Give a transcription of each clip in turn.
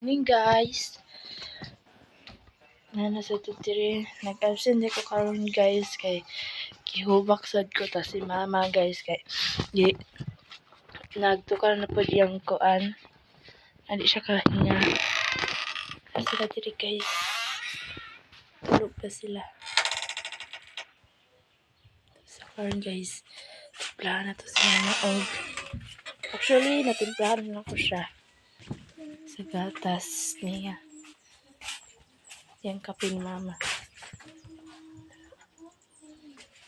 Morning guys. Nasa tutiri. Nag-absent ko karon guys kay gihubak sad ko ta si mama guys kay nagtukar na pud yung kuan. Andi siya kahinga. Sila diri guys. Tulog pa sila. Sa karon guys. Timplahan na to si mama og. Actually, natimplahan na ko siya. Sa gatas niya. Yung kape ni mama.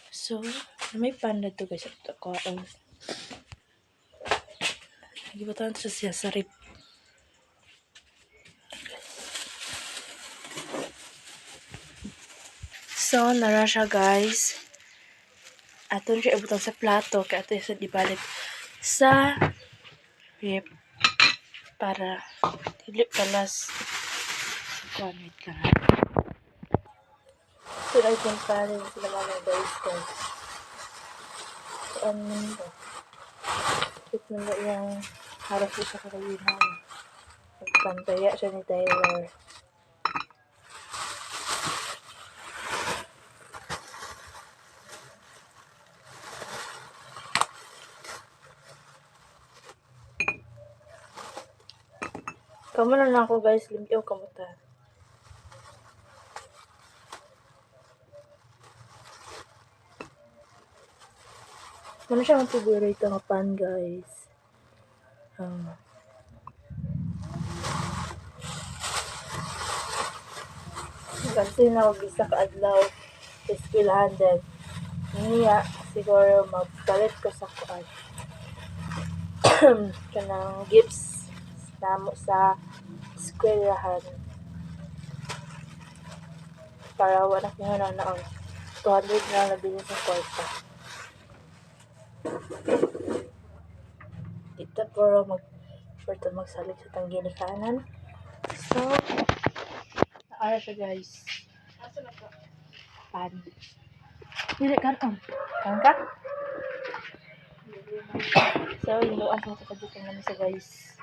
So, may panda to guys. Ito ko. Nagibatan to siya sa rip. So, nara siya guys. Aton siya ibutang sa plato. Kaya ito sa dibalik sa rip. Para dilip kalas. Kuan, wait lang ha. So, I think paano sila mga guys guys. Kuan mo nito. Ito mo yung harap ko sa kalawihan. Pantaya siya ni Tyler. Kamu na ako guys, limpyo kamuta. Ano siya ang favorite ng pan guys? Kasi na ako isa ka adlaw eskwelahan din. Niya siguro magpalit ko sa kuan. Kanang gifts namo sa eskwelahan. Para wala ko na naon. 200 na nabili sa kwarta. Dito puro magsalig sa tanggini kanan. So, naara siya guys. Pan. Hindi karton. Kan ka? So, hinuan sa kabukan namin sa guys.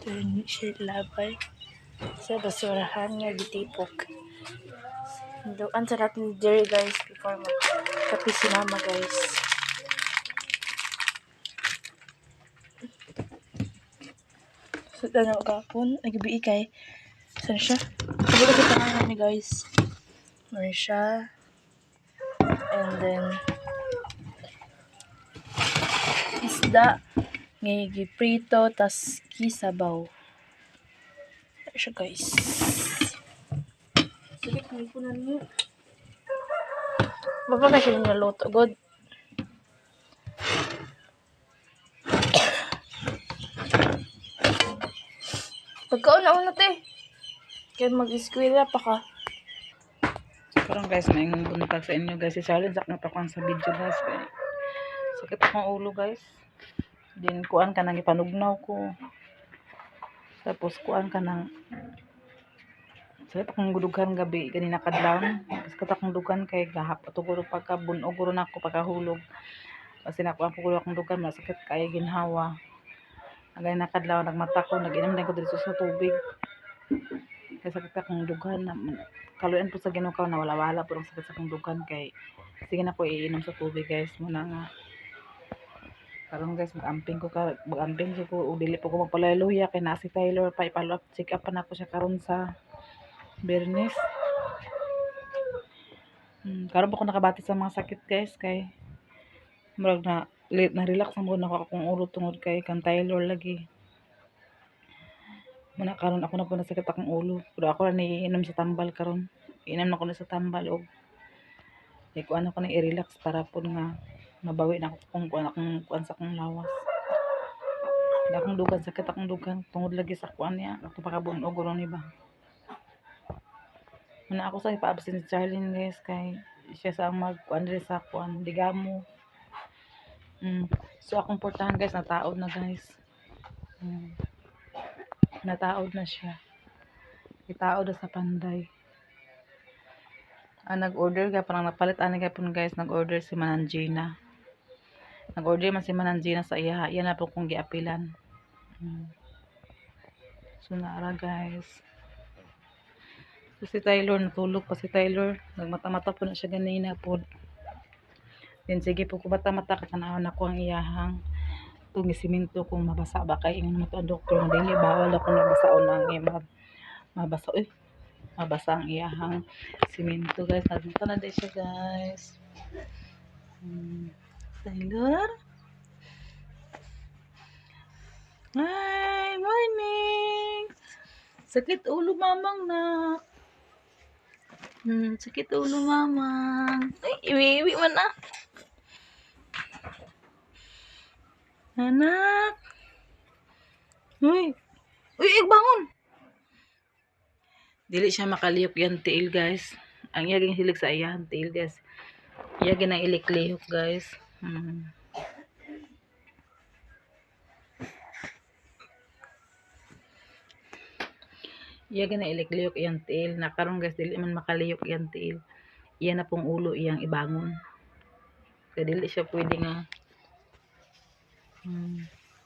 Ito siya labay. Sa basurahan nga gitipok. Hinuan sa natin diri guys before magkapi si mama guys. So, na gapon. Nagbibi kay. Saan siya? Siguro sa tangan namin guys. Marisha. And then isda. Ngayon prito. Tas kisabaw. Ano siya guys. Sige, kalipunan niyo. Baba na siya niluto. God. Pagkauna-una te. Kaya mag-eskwela pa ka. Karon guys, may buntag sa inyo guys. I-challenge ako na takuan sa video guys. Sakit akong ulo guys. Din kuan ka nang ipanugnaw ko. Tapos kuan ka nang sakit akong gudugan gabi. Ganina kadlaw. Sakit akong dugan kay gahap. Atuguro pagkabunog guro na ako pagkahulog. Kasi nakuha ko akong dugan. Masakit kaya ginhawa. Ganina kadlaw. Nagmata ko. Nag-inom din ko dito sa tubig. Kaya sakit akong dugan. Kaluan po sa ginukaw na wala-wala po sakit sa akong dugan kay sige na ko iinom sa tubig guys muna nga karon guys mag-amping ko ug dili po ko magpalaluya kay na si Tyler pa ipalo check up pa na ko siya karon sa Bernes. Karon pa ko nakabati sa mga sakit guys kay murag na relax ang muna ako akong ulo tungod kay kan Tyler lagi muna karon ako na po nasakit akong ulo pero ako ra ni inom sa tambal karon inom na ko na sa tambal og kuan ako na i-relax para po nga mabawi na ako kung kuan sa akong lawas. Hindi akong dugan, sakit akong dugan. Tungod lagi sa kuan niya. Ako pakabunog o ni ba. Muna ako sa ipa-absent si Charlene guys. Kay siya sa mag-kuan rin sa kuan. Digamo. So akong portahan guys. Nataod na guys. Nataod na siya. Itaod na sa panday. Nag-order ka parang napalit ani gapon guys, nag-order si Manangina. Nag-order man si Manangina sa iya. Yan na po kong giapilan. So naara guys. So si Tyler natulog pa si Tyler. Nagmata-mata po na siya ganina po. Then sige po ko mata-mata katanawon ako ang iyahang itong siminto kung mabasa ba kay ingon naman to ang doktor nga dili bawal ako nabasaon ang mabasa mabasa ang iyahang siminto guys. Nagpunta na din siya guys. Tyler? Hi! Morning! Sakit ulo mamang na. Sakit ulo mamang. Ay, iwi-iwi man na. Anak! Uy! Uy, bangon! Dili siya makaliyok yan tiil guys. Ang iyaging hilig sa iyahan tiil guys. Iyagin ang ilik-lihok guys. Iyagin ang ilik-lihok iyang tiil. Nakaroon guys, dili man makaliyok iyang tiil. Iyan na pong ulo iyang ibangon. Kaya dili siya pwede nga.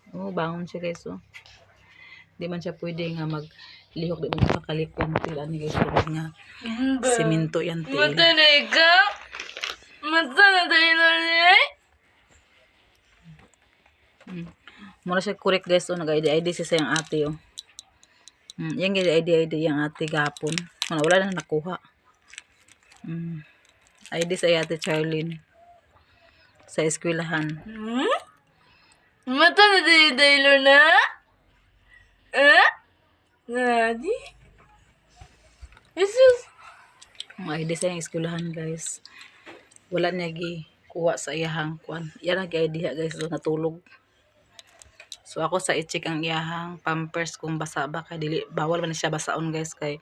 Bangon siya guys. Oh. Di man siya pwede nga maglihok. Di man siya makaliyok iyang tiil. Ano guys, tulad nga siminto iyang tiil. Mata na ikaw? Mata na tayo na Muna siya correct guys. Oh, nag-ID siya sa iyang ate. Oh. Yan ID yung ate gapon. Wala na nakuha. ID sa ate Charlene. Sa eskwelahan. Mata na tayo Taylor na? Nadi? Jesus! Ang ID sa iyang eskwelahan guys. Wala niya kuha sa iyahang kuan. Yan ang ID guys. So, natulog. So ako sa i-check ang iyahang pampers kung basa ba kay dili bawal man siya basaon guys kay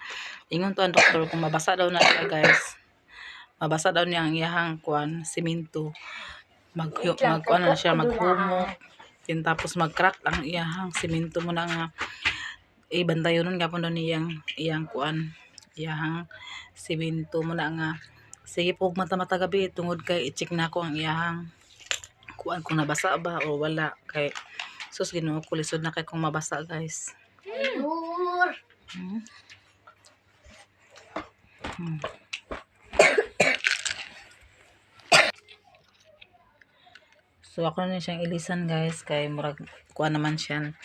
ingon to ang doktor kung mabasa daw na siya guys. Mabasa daw niya ang iyahang kuan simento. Kuan na siya maghumok. Then tapos mag-crack ang iyahang simento mo na nga ibantayonon gapon daw iyang kuan iyahang simento mo na nga. Sige po mata-mata gabi tungod kay i-check na ko ang iyahang kuan kung nabasa ba o wala kay sus Ginoo ko lisod na kay kung mabasa guys. So ako na siyang ilisan guys kay murag kuan naman siya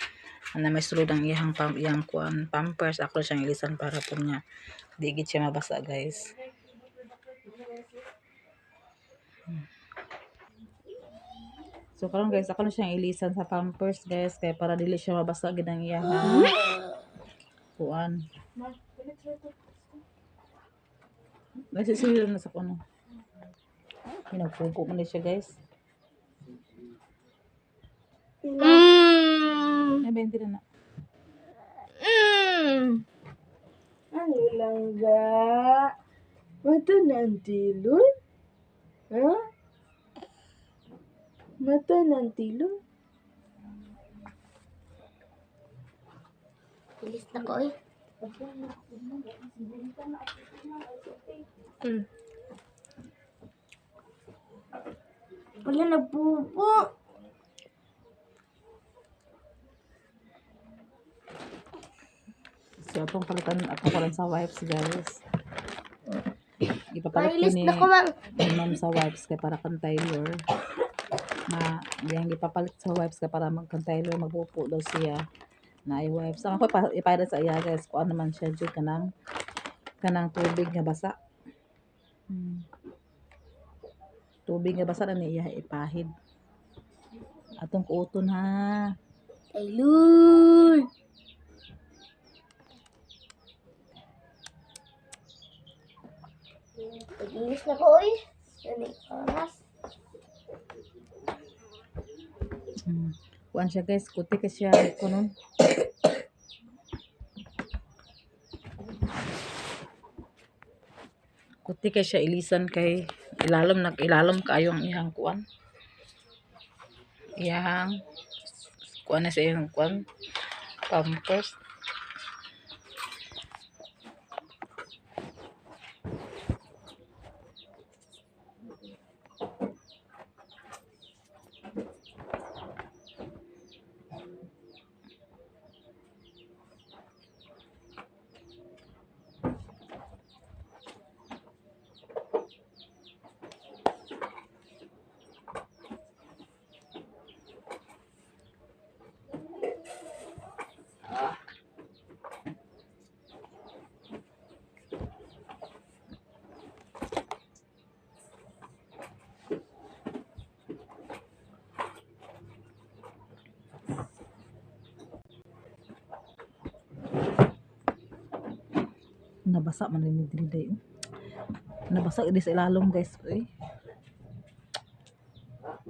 na may sulod ang iyang kuan pampers. Ako na siyang ilisan para po niya di gid siya mabasa guys. So karon guys, ako na siyang ilisan sa pampers guys kay para dili siya mabasa gid ang iyang kuan. Kasi sila na sa kuno. Pinagpupo mo na siya guys. Ay, 20 na na. Ano lang ga? Mata na ang tilon? Ha? Mata na ang tilon? Bilis na ko eh. Wala na pupo. So atong palitan ako lang sa wipes guys. Ipapalit ko Bilis ni na ko mang. ma'am sa wipes kay para kan Tyler. Yang ipapalit sa wipes kay para magkan Tyler magpupo daw siya na i-wipes. Ang ako ipalit sa iya guys kung ano man siya jud kanang tubig nga basa. Tubig nga basa na niya ipahid. Atong kuuton ha. Taylor. Bilis na ko eh. Yan eh. Oras. Kuan siya guys, kuti ka siya kunon. Kuti ka siya ilisan kay ilalim kaayo ang iyang kuan. Iyang kuan na sa iyang kuan pampers. nabasa man rin diri day. Nabasa di sa ilalom guys. Uy.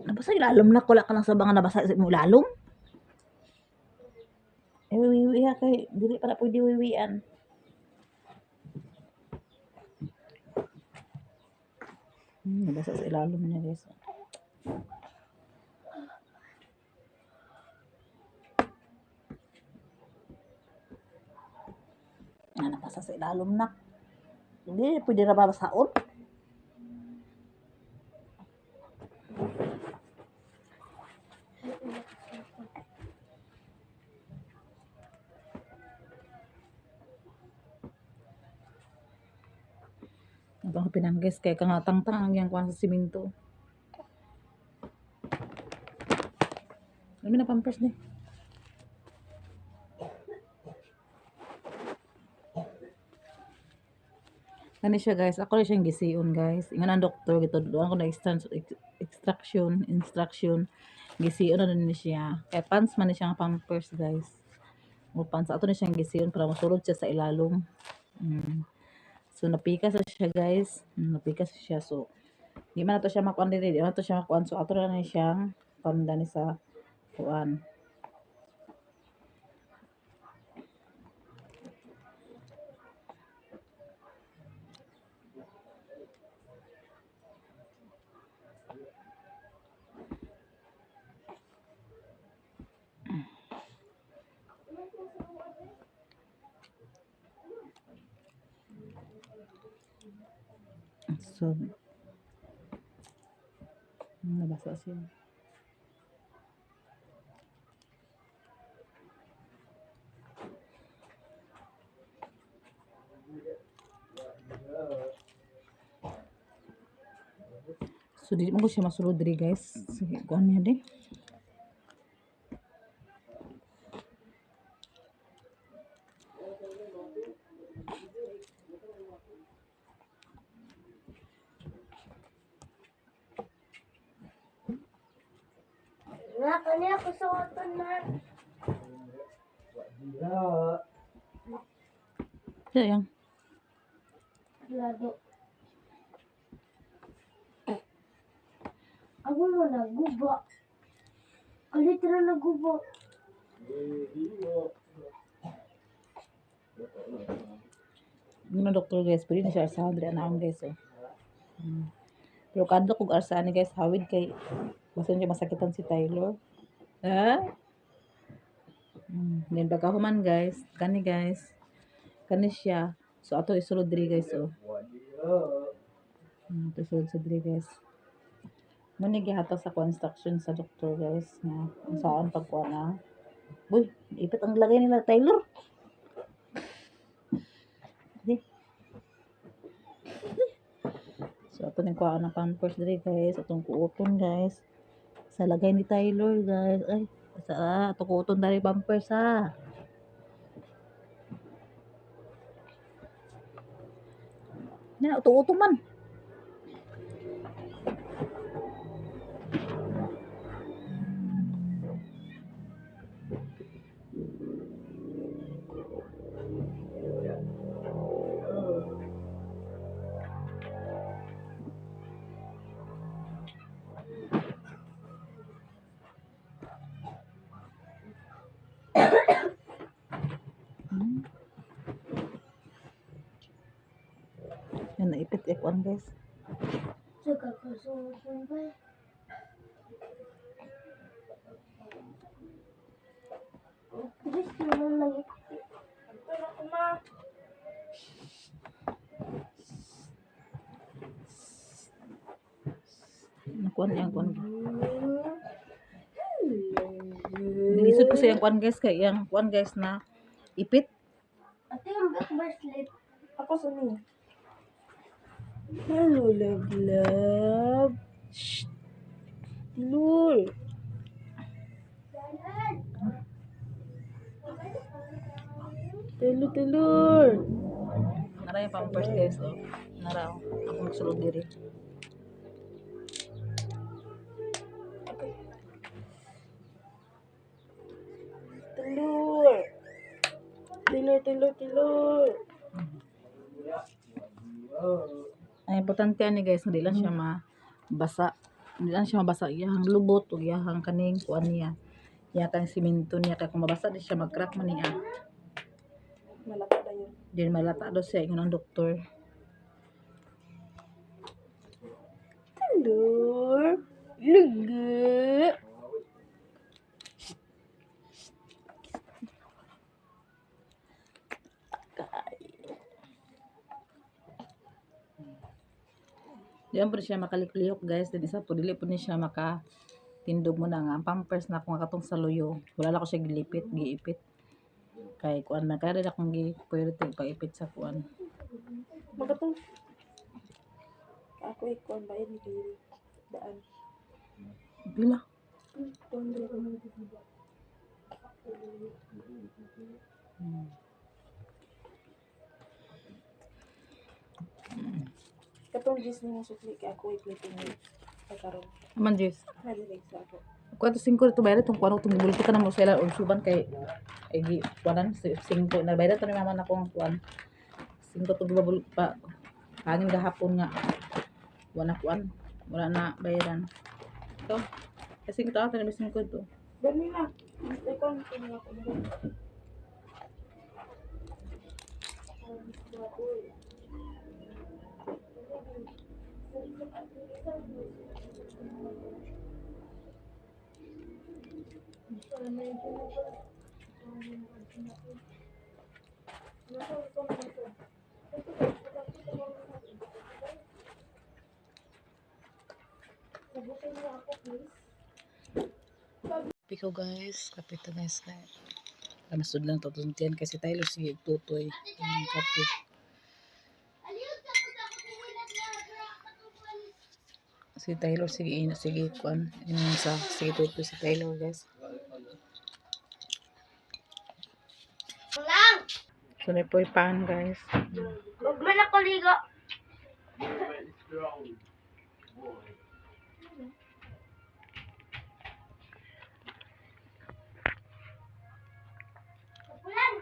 Nabasa ilalom na wala ka lang sa mga nabasa sa imong ilalom. Wiwi ha kay dili para pwede wiwian. Nabasa sa ilalom niya guys. Nabasa sa ilalom na. Hindi pwede ra babasaon. Abang pinangges kay kangatang-tang ang yang kuan sa simento. Ano na pampers ni? Kani siya guys, ako rin siyang gisiun guys. Ingon ang doktor gito doon ko na instruction. Gisiun na ni siya. Kay pants man ni siya nga pampers guys. O pants ato ni siyang gisiun para masulod siya sa ilalom. So napikas na siya guys. Napikas siya so di man nato siya makuan diri, di man nato siya makuan so ato na ni siyang panda ni sa kuan. So nabasa siya. So di mo ko siya masulod diri guys. Sige, kuan niya di. Nga, kanya ako sa oton man. Siya yang. Lado. Ako mo naguba. Literal naguba. Yung doktor guys, pwede na siya arsahan diri anaon guys oh. Pero kadto kog arsahan ni guys hawid kay basta siya masakitan si Tyler. Ha? Then pagkahuman guys, kani guys. Kani siya. So ato isulod diri guys oh. Ato isulod sa diri guys. Muna gihatag sa instruction sa doktor guys nga saan pagkuan na. Uy, ipit ang lagay nila Tyler. So ato ning kuha ng pampers diri guys, atong kuoton guys. Sa lagay ni Tyler guys. Ay, sa ato kuoton diri pampers ha. Na uto-uto man. Yan naipit ikuan guys. Saka kasuoton ba? Please naman lagi. Pero kuma. Nakuan yang kuan. Nilisod ko sa yang kuan guys kay yang kuan guys na ipit. Ate, yung back bracelet. Ako sa niya. Hello, love, love. Shh. Lul. Telur. Nara yung pampers guys oh. Nara oh. Ako magsulod diri. Telur. Ang importante ani guys, hindi lang siya mabasa. Hindi lang siya mabasa. Iyahang lubot o iyahang kaning kuan niya. Iyahang simento niya. Kaya kung mabasa di siya mag-crack man niya. Malata na yun. Di malata daw siya ingon ang doktor. Lur. Lugu. Diyan po siya makalikliyok guys. Then isa po dili po ni siya makatindog mo na nga. Ang pampers na kung katong sa luyo. Wala lang ko siya gilipit, giipit. Kay kuan na kaya rin akong gi-priority pag-ipit sa kuan. Magatong. Ako ikuan ba yun kay daan. Bila. Katong gis ni mo sukli kay ako ipitin ni karon. Aman Jess. Nadilig sa ako. Kuan to 5 to bayad tong kuan tong gibulto ka na mo sila og suban kay ay gi kuanan 5 na bayad to ni mama na ko ang kuan. 5 to gibabul pa hangin gahapon nga. Wala kuan. Wala na bayaran. To. Kasi kita ata ni 5 to. Gani na. Ikaw ko na ako. Piko guys, kapito guys kay masud lang to tuntian kasi Tyler sige tutoy. Kape. Si Taylor sige kuan yung sa sige tutoy si Taylor guys. Lang! So na po pan guys. Huwag man ako ligo. Ulan!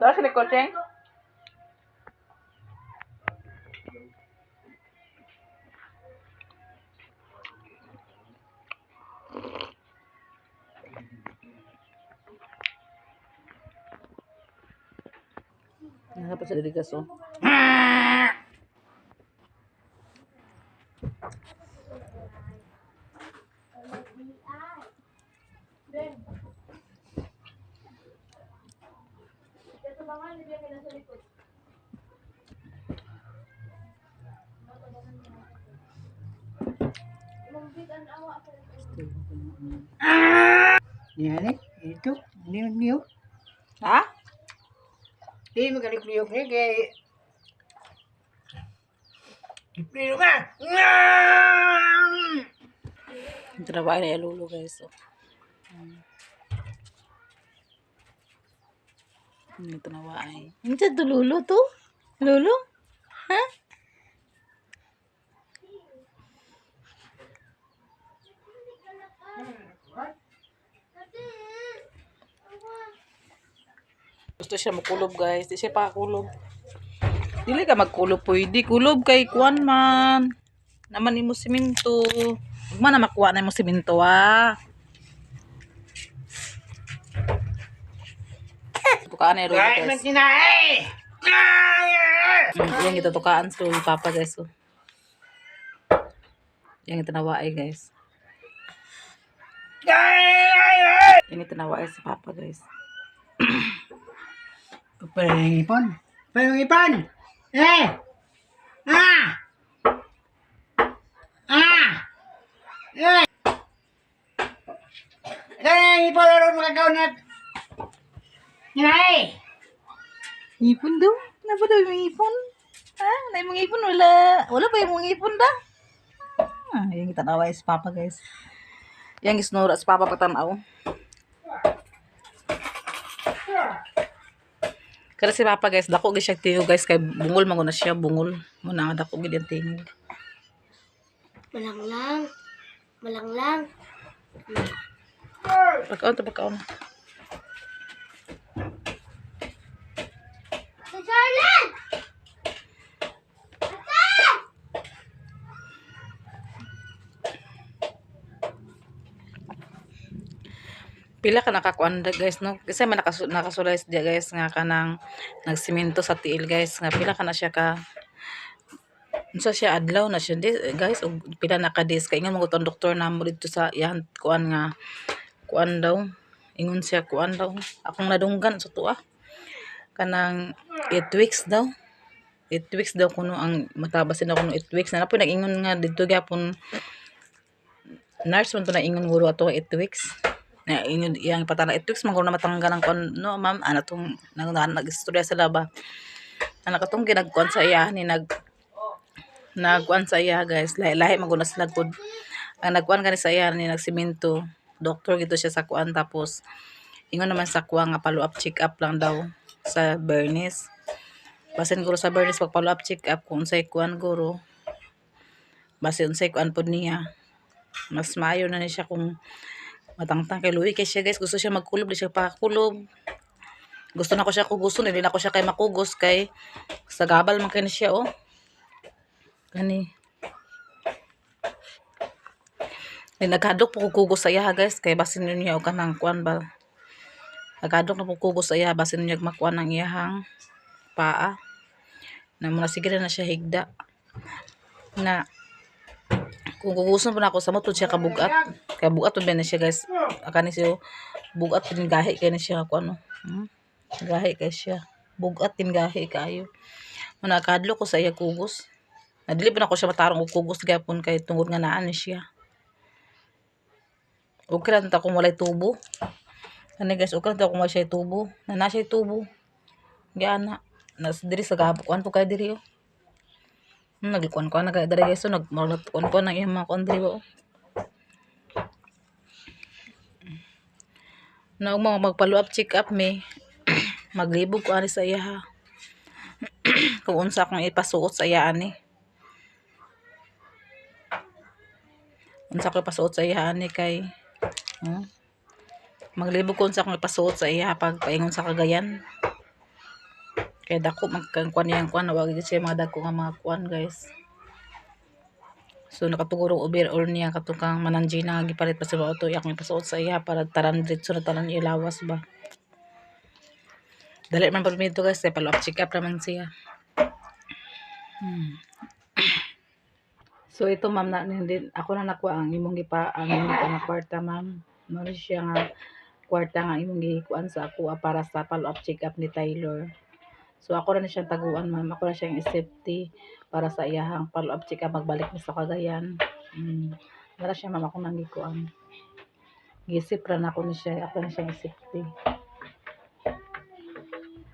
Daw sila coaching? Napa sa diligas oh. Yan eh, ito, niyog-niyog. Ha? Hindi magaling-niyog eh, kaya... Ipliro ka! Ito na ba ay lulo guys oh. Ito na ba ay. Ito to lulo to? Lulo? Ha? Gusto siya makulob guys. Di siya pa kulob. Dili ka magkulob pwede. Kulob kay kuan man. Naman imo simento. Huwag man na makuha na imo simento ah. Tukaan na yung Kahit man guys. tinae! Yan kita tukaan so papa guys. So. Yan kita nawaay guys. Yan kita nawaay si papa guys. Pangipon! Pangipon! Eh! Ah! Ah! Eh! Kaya ipon na rin makagaw na... Tinae! Ipon daw? Ano ba daw yung ipon? Ha? Na yung mga ipon? Wala. Wala pa yung mga ipon da? Ah, yan kita nawaay si papa guys. Yan gisnura si papa patanaw. Kada si papa guys, dako gyud siya tiyo guys kay bungol man na siya, bungol. Muna dako gyud ang tingog. Malang lang. Malanglang. Pagkaon to, pagkaon. Si Charlene! Pila ka nakakuan da guys no, kasi may nakasulay dia guys nga kanang nagsimento sa tiil guys, nga pila ka na siya ka unsa siya adlaw na siya guys, og pila na ka days kay ingon mo tong doktor namo dito sa iyan kuan nga kuan daw, ingon siya kuan daw akong nadunggan sa tuwa kanang 8 weeks daw, 8 weeks daw kuno ang matabasin ako no 8 weeks na po nag-ingon nga dito gyapon nurse man to na ingon guro ato 8 weeks na ingon iyang patala 8 weeks man na matanggal ang kon no ma'am ana tong nag-istorya sa laba ana katong ginagkuan sa iya ni nagkuan sa iya guys lahi maguna sila pod ang nagkuan kani sa iya ni nagsimento doktor gito siya sa kuan tapos ingon naman sa kuha nga follow up check up lang daw sa Bernice basin guro sa Bernice pag follow up check up kung unsay kuan guro basin unsay kuan pod niya mas maayo na ni siya kung matangtang kay luwi kay siya guys gusto siya magkulob di siya pakakulob gusto na ko siya kuguson hindi na ko siya kay makugos kay sa gabal man kay ni siya oh kani nagkadok po kugos sa iya guys kay basin niya og kanang kuan ba nagkadok na po kugos sa iya basin niya makuan ang iyahang paa na muna sige na siya higda na kung kuguson po na ako sa motod siya kabugat po ba na siya guys akani siya bugat din gahi kay na siya kung ano gahi kay siya bugat din gahi kayo manakadlo ko sa iya kugos nadili pa na ko siya matarong og kugos gapon kay tungod nga naa ni siya okay lang ta kung walay tubo kani guys okay lang ta kung walay siya tubo na siya tubo giana nas diri sa gabukuan po kay diri oh nagkuan-kuan na kay diri guys so nagkuan-kuan na iyang mga kuan diri ba oh na mag-follow up check up me maglibog ko ani sa iya ha kung unsa akong ipasuot sa iya ani unsa ko ipasuot sa iya ani kay maglibog ko unsa akong ipasuot sa iya pag paingon sa Cagayan kay dako magkuan yang kuan wag gid siya mga dako nga mga kuan guys so nakatugurong overall niya katukang mananjina nga gipalit pa sa auto akong ipasuot sa iya para taran diretso na tanan ilawas ba dali man pud dito guys kay follow up check up naman siya so ito ma'am na hindi ako na nakuha ang imong ang imong nga kwarta ma'am mo siya nga kwarta nga imong gikuan sa ako para sa follow up check up ni Taylor. So ako na siyang taguan ma'am, ako na siyang safety para sa iyahang follow up check up magbalik ni sa Cagayan. Wala siya ma'am ako nang gikuan. Gisip ra na ako ni siya, ako na siyang safety.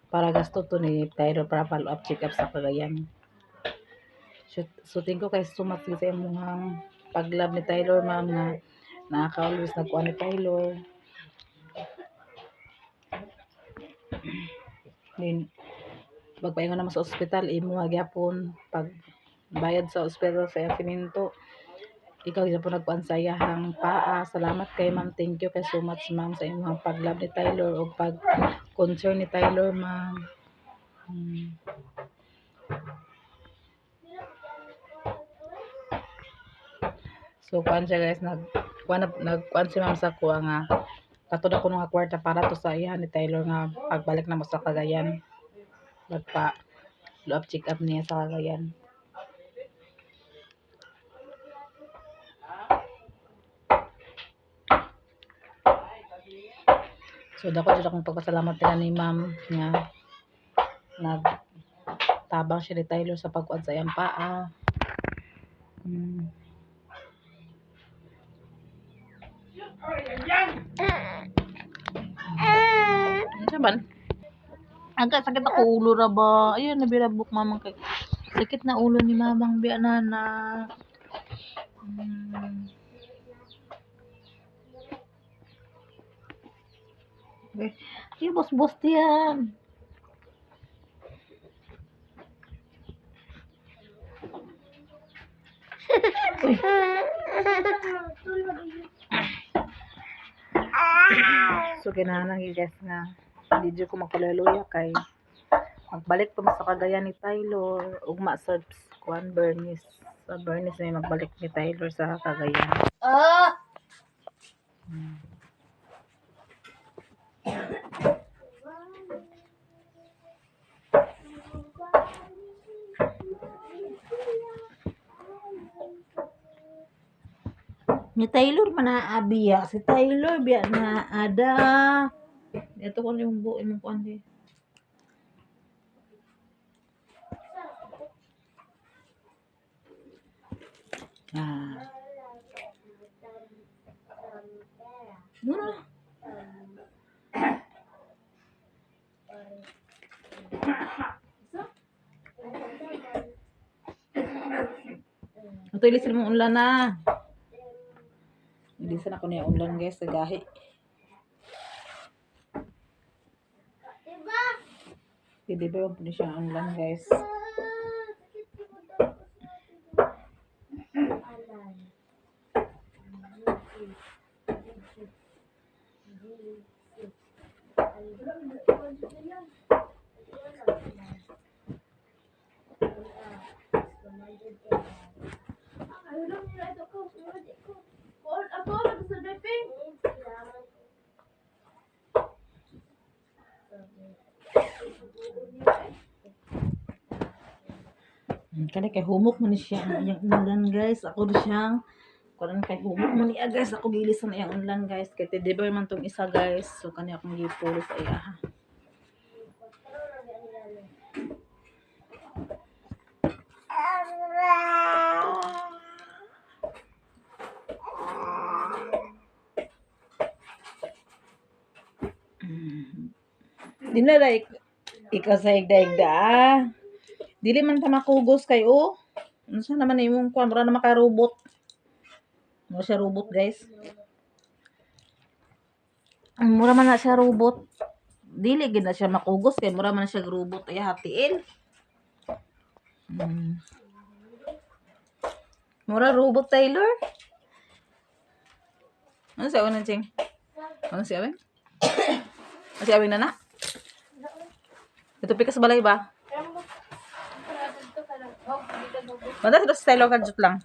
Para gasto to ni Taylor para follow up check up sa Cagayan. So tingko kay sumat sa imong paglab ni Taylor ma'am nga nakaka-always nagkuan ni Taylor. Then pagpaingon naman sa ospital imo gyapon pag bayad sa ospital sa Yapiminto ikaw gyapon nagkuan sa iyahang paa. Salamat kay ma'am, thank you kay so much ma'am sa imong paglab ni Taylor o pag concern ni Taylor ma'am. So kuan siya guys nagkuan si ma'am sa kuha nga katud ako nga kwarta para to sa iya ni Taylor nga pagbalik na mo sa Cagayan magpa follow-up check up niya sa Cagayan. So dako jud akong pagpasalamat nila ni ma'am nga nagtabang siya ni Taylor sa pagkuan sa iyang paa. Ano man? Agak sakit ako ulo ra ba? Ayun nabirabok mamang kay sakit na ulo ni mamang biya nana. Ay, bos-bos diyan. So kinahanglan guys nga hindi jud ko magpalaluya kay magbalik pa sa Cagayan ni Taylor ugma sa kuan Bernice. Sa Bernice may magbalik ni Taylor sa Cagayan. Oh! Ni Taylor manaabiya. Si Taylor biya na ada. Ito ko yung buo imong kuan di. Ah. Muna. Ito ilisin mo ulan na. Ilisin ako niya ulan guys. Nagahi. Diba? Hindi ba yung puno siya ulan guys. Sakit ko daw. Alan. Kani kay humok man ni siya ang ulan guys. Ako di siyang karon kay humok man niya guys. Ako gilis na iyang ulan guys. Kay deliver man tong isa guys. So kani akong gipulo sa iya ha. Di na like ikaw sa igda-igda ah. Dili man ta makugos kay o. Ano sa naman imong kuan mura na makarobot. Mura siya robot guys. Ang mura man na siya robot. Dili gid na siya makugos kay mura man na siya robot ay hatiin. Mura robot Taylor. Ano sa unan ching? Ano si Awen? Ano si Awen na? Ito pikas balay ba? Manda sa Taylor ka jut lang.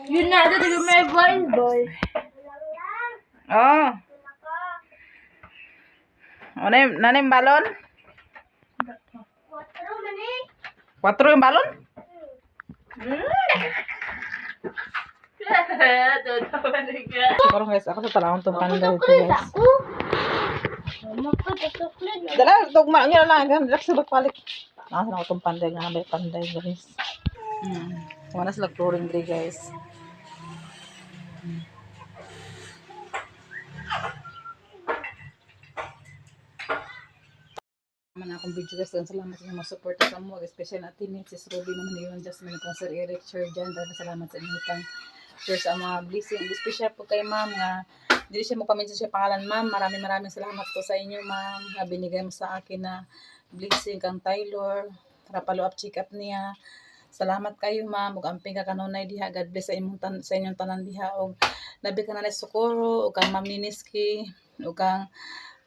Yun na, ito yung may voice boy. Oh. Ano yung nanim balon? 4 yung balon? Siguro guys, ako sa talakong itong panday ito guys. Ako? Makapatoklet. Dala, tugma nyo na lang. Relax sa bagpalik. Nakasan ako itong panday. Nakabay panday guys. Wala sila chlorine dre guys. Man akong video guys. Salamat sa mga support sa mo. Especially na teammates. Sis Ruby naman yun. Jasmine kong Sir Eric. Sir Jan. Dahil salamat sa inyong share sa mga blessing. Especially po kay ma'am nga hindi siya mo paminsan siya pangalan ma'am. Maraming salamat po sa inyo ma'am. Na binigay mo sa akin na blessing kang Taylor. Para follow up check up niya. Salamat kayo ma'am. Ug amping ka kanunay diha. God bless sa inyong tanan diha. Og labi ka na Socorro. Ug kang Ma'am Niniski. Ug kang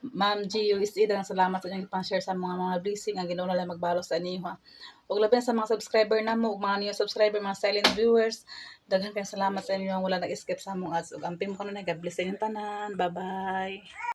Ma'am GUSE, daghang salamat sa inyong ipang-share sa mga blessing ang Ginoo na lang magbalo sa inyo ha. Ug labi na sa mga subscriber namo ug mga new subscriber, mga silent viewers, daghan kayong salamat sa inyo wala nag-skip sa among ads ug amping ko na God bless sa inyong tanan. Bye-bye.